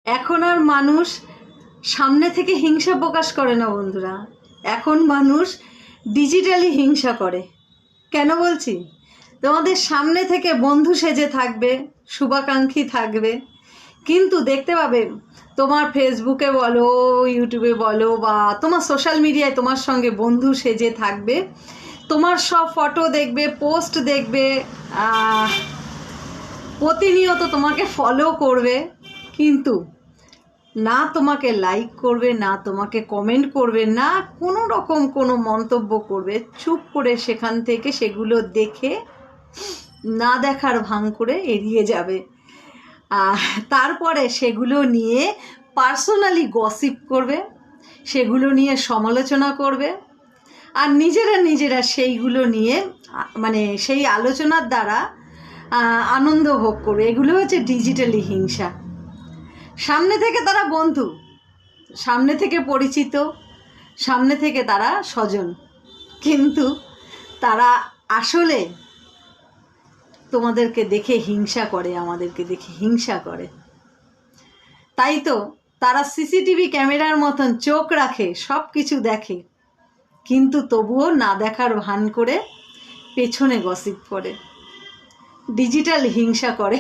এখন আর মানুষ সামনে থেকে হিংসা প্রকাশ করে না বন্ধুরা, এখন মানুষ ডিজিটালি হিংসা করে। কেন বলছি? তোমাদের সামনে থেকে বন্ধু সেজে থাকবে, শুভাকাঙ্ক্ষী থাকবে, কিন্তু দেখতে পাবে তোমার ফেসবুকে বলো, ইউটিউবে বলো, বা তোমার সোশ্যাল মিডিয়ায় তোমার সঙ্গে বন্ধু সেজে থাকবে, তোমার সব ফটো দেখবে, পোস্ট দেখবে, প্রতিনিয়ত তোমাকে ফলো করবে, কিন্তু না তোমাকে লাইক করবে, না তোমাকে কমেন্ট করবে, না কোনো রকম কোনো মন্তব্য করবে। চুপ করে সেখান থেকে সেগুলো দেখে না দেখার ভান করে এড়িয়ে যাবে। তারপরে সেগুলো নিয়ে পার্সোনালি গসিপ করবে, সেগুলো নিয়ে সমালোচনা করবে, আর নিজেরা সেইগুলো নিয়ে মানে সেই আলোচনার দ্বারা আনন্দ ভোগ করবে। এগুলো হচ্ছে ডিজিটালি হিংসা। সামনে থেকে তারা বন্ধু, সামনে থেকে পরিচিত, সামনে থেকে তারা স্বজন, কিন্তু তারা আসলে তোমাদেরকে দেখে হিংসা করে, আমাদেরকে দেখে হিংসা করে। তাই তো তারা সিসিটিভি ক্যামেরার মতন চোখ রাখে, সব কিছু দেখে, কিন্তু তবুও না দেখার ভান করে পেছনে গসিপ করে, ডিজিটাল হিংসা করে।